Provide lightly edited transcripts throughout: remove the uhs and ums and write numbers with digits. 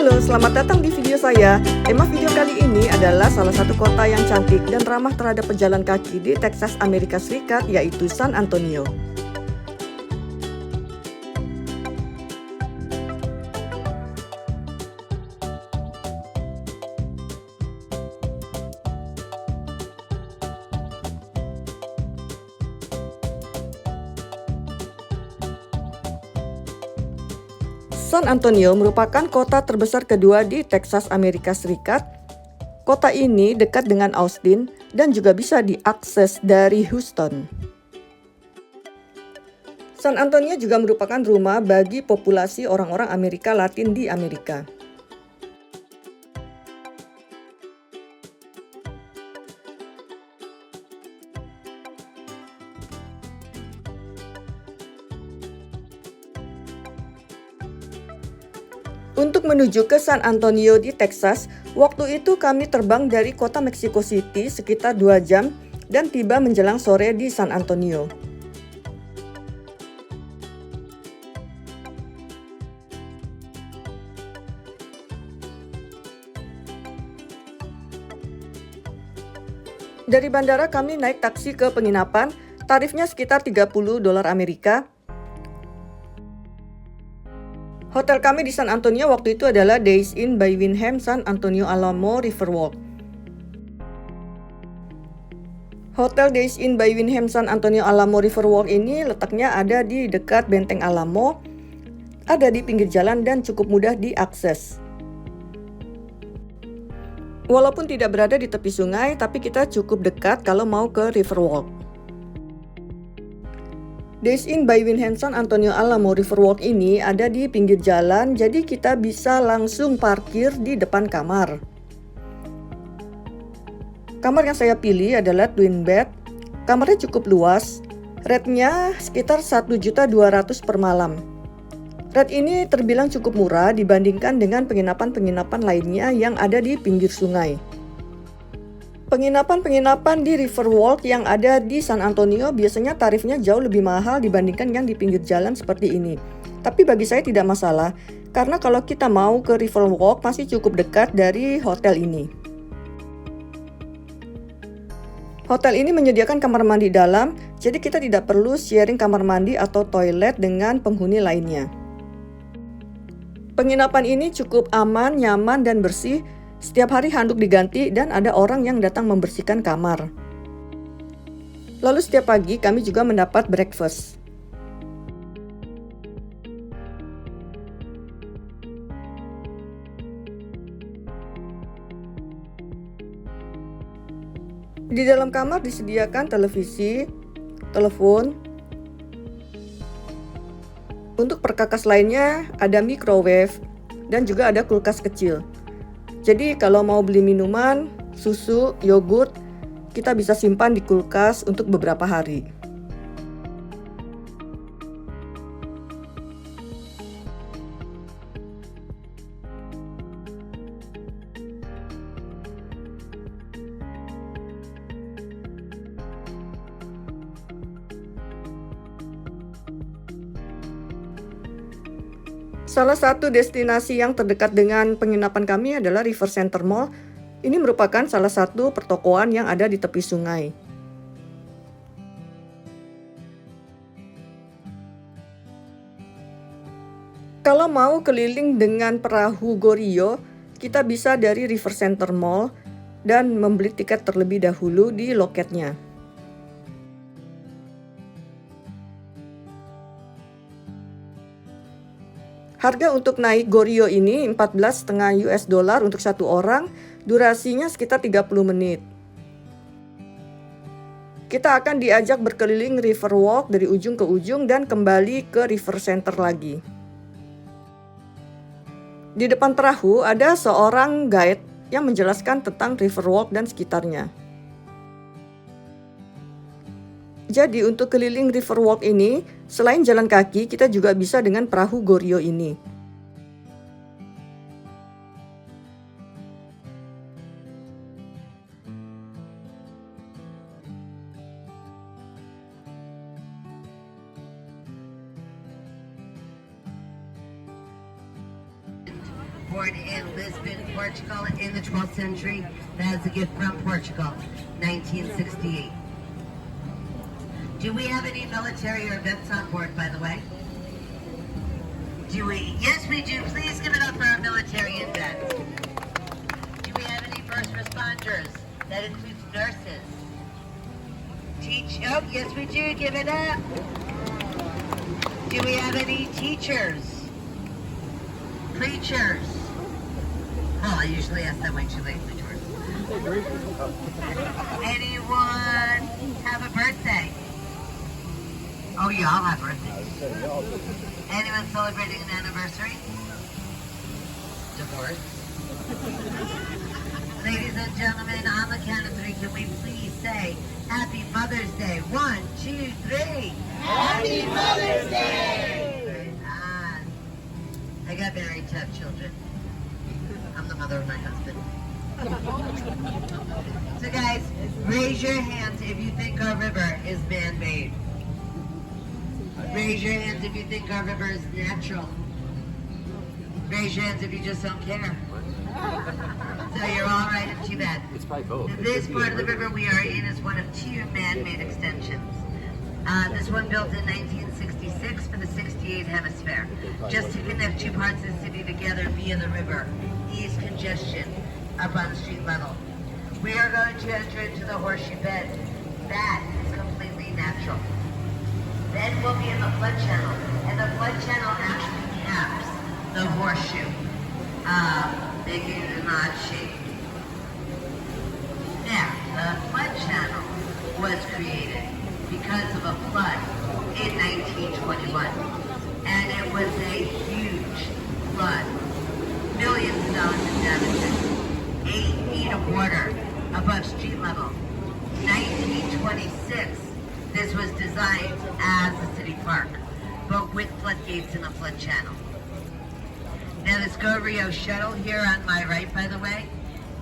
Halo, selamat datang di video saya. Tema video kali ini adalah salah satu kota yang cantik dan ramah terhadap pejalan kaki di Texas, Amerika Serikat, yaitu San Antonio. San Antonio merupakan kota terbesar kedua di Texas, Amerika Serikat. Kota ini dekat dengan Austin dan juga bisa diakses dari Houston. San Antonio juga merupakan rumah bagi populasi orang-orang Amerika Latin di Amerika. Untuk menuju ke San Antonio di Texas, waktu itu kami terbang dari kota Mexico City sekitar 2 jam dan tiba menjelang sore di San Antonio. Dari bandara kami naik taksi ke penginapan, tarifnya sekitar $30 Amerika. Hotel kami di San Antonio waktu itu adalah Days Inn by Wyndham San Antonio Alamo Riverwalk. Hotel Days Inn by Wyndham San Antonio Alamo Riverwalk ini letaknya ada di dekat Benteng Alamo, ada di pinggir jalan dan cukup mudah diakses. Walaupun tidak berada di tepi sungai, tapi kita cukup dekat kalau mau ke Riverwalk. Days Inn by Wyndham San Antonio Alamo Riverwalk ini ada di pinggir jalan, jadi kita bisa langsung parkir di depan kamar. Kamar yang saya pilih adalah twin bed. Kamarnya cukup luas. Rate-nya sekitar 1.200.000 per malam. Rate ini terbilang cukup murah dibandingkan dengan penginapan-penginapan lainnya yang ada di pinggir sungai. Penginapan-penginapan di Riverwalk yang ada di San Antonio biasanya tarifnya jauh lebih mahal dibandingkan yang di pinggir jalan seperti ini. Tapi bagi saya tidak masalah, karena kalau kita mau ke Riverwalk masih cukup dekat dari hotel ini. Hotel ini menyediakan kamar mandi dalam, jadi kita tidak perlu sharing kamar mandi atau toilet dengan penghuni lainnya. Penginapan ini cukup aman, nyaman, dan bersih. Setiap hari handuk diganti dan ada orang yang datang membersihkan kamar. Lalu setiap pagi kami juga mendapat breakfast. Di dalam kamar disediakan televisi, telepon. Untuk perkakas lainnya ada microwave dan juga ada kulkas kecil. Jadi kalau mau beli minuman, susu, yogurt, kita bisa simpan di kulkas untuk beberapa hari. Salah satu destinasi yang terdekat dengan penginapan kami adalah River Center Mall. Ini merupakan salah satu pertokoan yang ada di tepi sungai. Kalau mau keliling dengan perahu Gorio, kita bisa dari River Center Mall dan membeli tiket terlebih dahulu di loketnya. Harga untuk naik Gorio ini $14,5 untuk satu orang, durasinya sekitar 30 menit. Kita akan diajak berkeliling Riverwalk dari ujung ke ujung dan kembali ke River Center lagi. Di depan perahu ada seorang guide yang menjelaskan tentang Riverwalk dan sekitarnya. Jadi untuk keliling Riverwalk ini, selain jalan kaki, kita juga bisa dengan perahu Gorio ini. born in Lisbon, Portugal in the 12th century. That is a gift from Portugal, 1968. Do we have any military or vets on board, by the way? Do we? Yes, we do. Please give it up for our military and vets. Do we have any first responders? That includes nurses. Oh, yes, we do. Give it up. Do we have any teachers? Preachers? Oh, I usually ask that way too late. Anyone have a birthday? Oh, you all have birthdays. Anyone celebrating an anniversary? Divorce? Ladies and gentlemen, on the count of three, can we please say Happy Mother's Day? 1, 2, 3. Happy Mother's Day! I got very tough children. I'm the mother of my husband. So guys, raise your hands if you think our river is man-made. Raise your hands if you think our river is natural. Raise your hands if you just don't care. So you're all right and too bad. It's probably both. This part of the river we are in is one of two man-made extensions. This one built in 1966 for the 68 hemisphere, just to connect two parts of the city together via the river, ease congestion up on street level. We are going to enter into the horseshoe bed. That is completely natural. Then we'll be in the flood channel, and the flood channel actually caps the horseshoe, making it an odd shape. Now, the flood channel was created because of a flood in 1921, and it was a huge flood, millions of dollars in damages, 8 feet of water above street level. 1926, this was designed as a city park, but with floodgates in the flood channel. Now this Go Rio shuttle here on my right, by the way,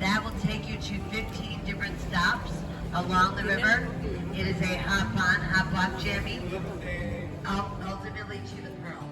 that will take you to 15 different stops along the river. It is a hop-on, hop-off jammy, ultimately to the Pearl.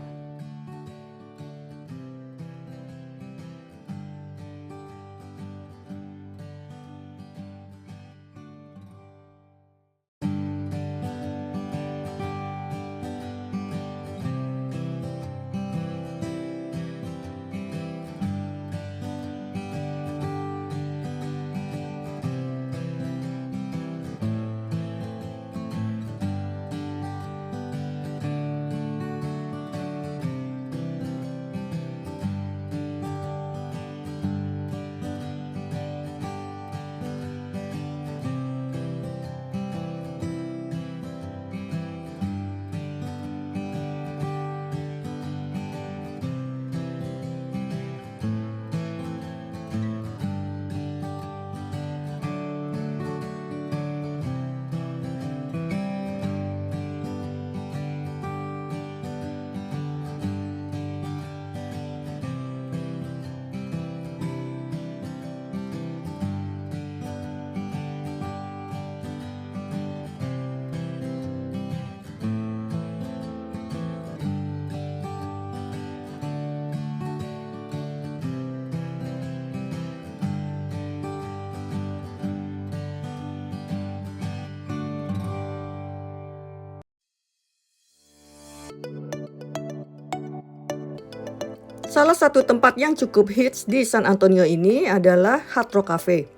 Salah satu tempat yang cukup hits di San Antonio ini adalah Hard Rock Cafe.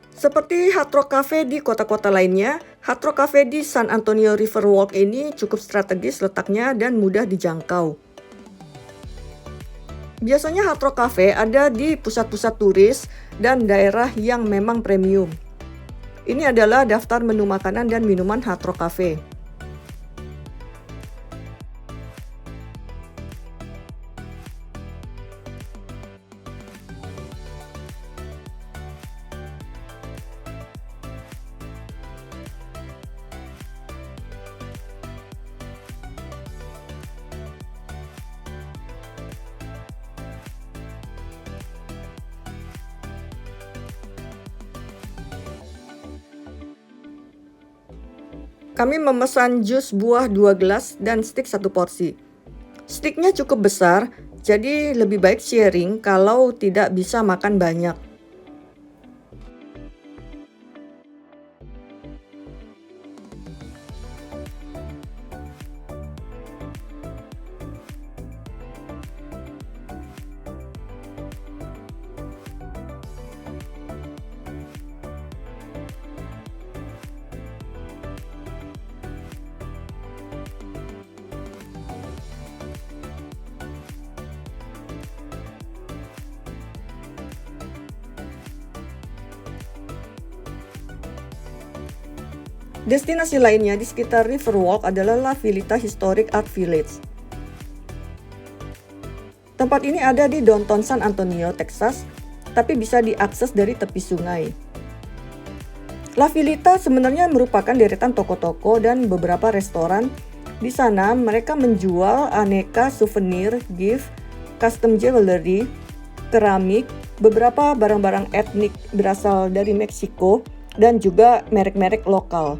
Seperti Hard Rock Cafe di kota-kota lainnya, Hard Rock Cafe di San Antonio Riverwalk ini cukup strategis letaknya dan mudah dijangkau. Biasanya Hard Rock Cafe ada di pusat-pusat turis dan daerah yang memang premium. Ini adalah daftar menu makanan dan minuman Hard Rock Cafe. Kami memesan jus buah 2 gelas dan stik 1 porsi. Stiknya cukup besar, Jadi lebih baik sharing kalau tidak bisa makan banyak. Destinasi lainnya di sekitar Riverwalk adalah La Villita Historic Art Village. Tempat ini ada di downtown San Antonio, Texas, tapi bisa diakses dari tepi sungai. La Villita sebenarnya merupakan deretan toko-toko dan beberapa restoran. Di sana mereka menjual aneka souvenir, gift, custom jewelry, keramik, beberapa barang-barang etnik berasal dari Meksiko, dan juga merek-merek lokal.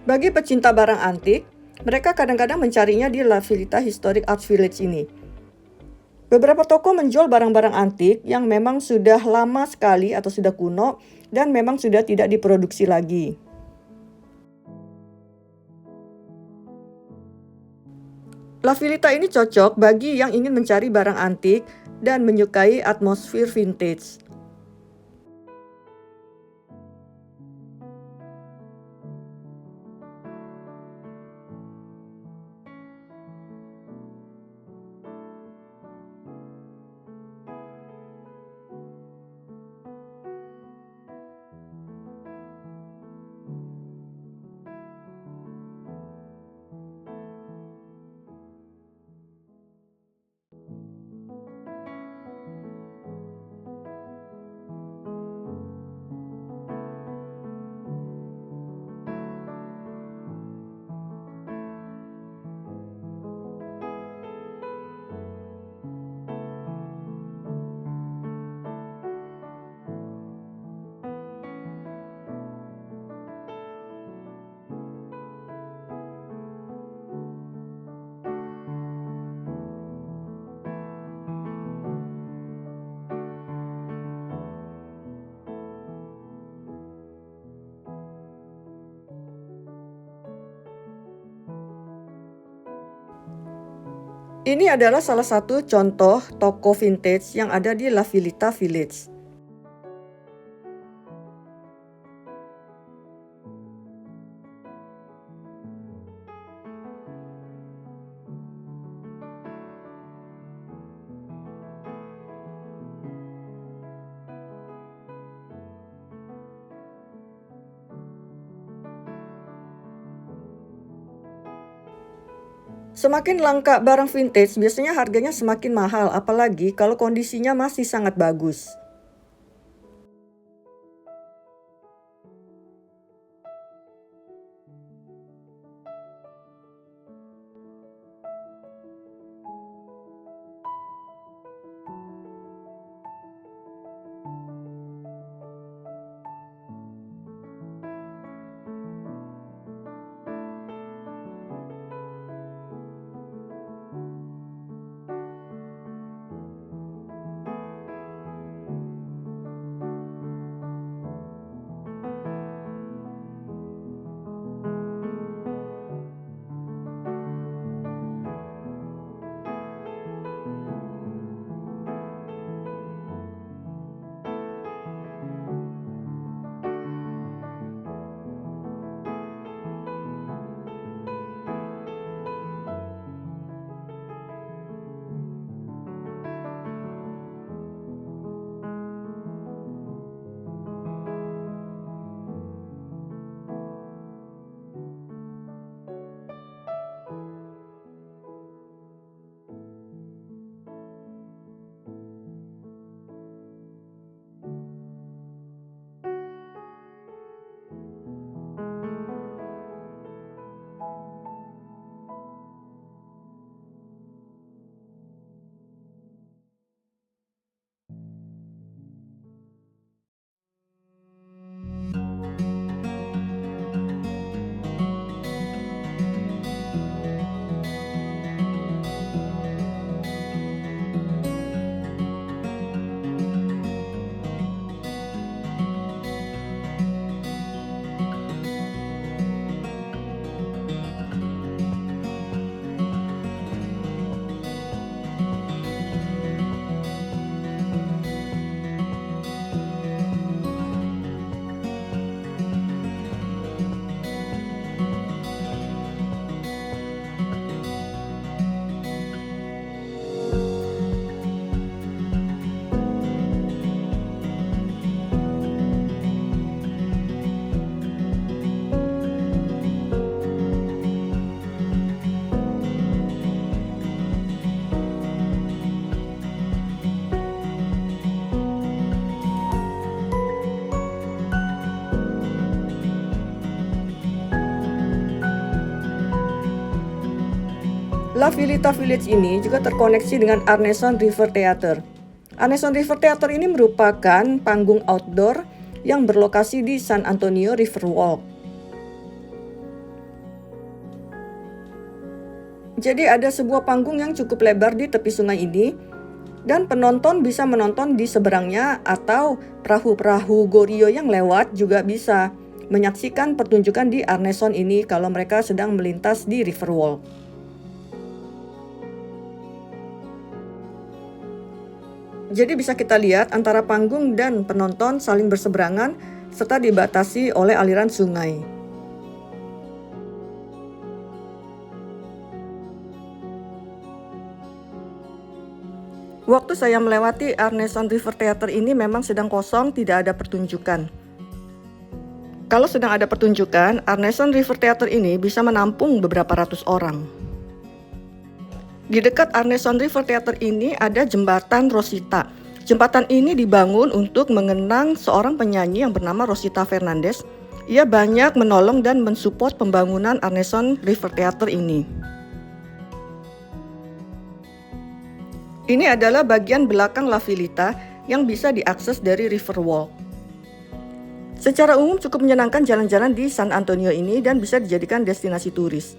Bagi pecinta barang antik, mereka kadang-kadang mencarinya di La Villita Historic Art Village ini. Beberapa toko menjual barang-barang antik yang memang sudah lama sekali atau sudah kuno dan memang sudah tidak diproduksi lagi. La Villita ini cocok bagi yang ingin mencari barang antik dan menyukai atmosfer vintage. Ini adalah salah satu contoh toko vintage yang ada di La Villita Village. Semakin langka barang vintage, biasanya harganya semakin mahal, apalagi kalau kondisinya masih sangat bagus. La Filita Village ini juga terkoneksi dengan Arneson River Theater. Arneson River Theater ini merupakan panggung outdoor yang berlokasi di San Antonio Riverwalk. Jadi ada sebuah panggung yang cukup lebar di tepi sungai ini, dan penonton bisa menonton di seberangnya, atau perahu-perahu Goryeo yang lewat juga bisa menyaksikan pertunjukan di Arneson ini kalau mereka sedang melintas di Riverwalk. Jadi bisa kita lihat antara panggung dan penonton saling berseberangan serta dibatasi oleh aliran sungai. Waktu saya melewati Arneson River Theater ini memang sedang kosong, tidak ada pertunjukan. Kalau sedang ada pertunjukan, Arneson River Theater ini bisa menampung beberapa ratus orang. Di dekat Arneson River Theater ini ada jembatan Rosita. Jembatan ini dibangun untuk mengenang seorang penyanyi yang bernama Rosita Fernandez. Ia banyak menolong dan mensupport pembangunan Arneson River Theater ini. Ini adalah bagian belakang La Filita yang bisa diakses dari Riverwalk. Secara umum cukup menyenangkan jalan-jalan di San Antonio ini dan bisa dijadikan destinasi turis.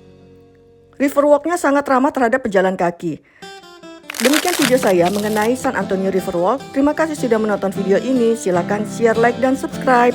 Riverwalk-nya sangat ramah terhadap pejalan kaki. Demikian video saya mengenai San Antonio Riverwalk. Terima kasih sudah menonton video ini. Silakan share, like, dan subscribe.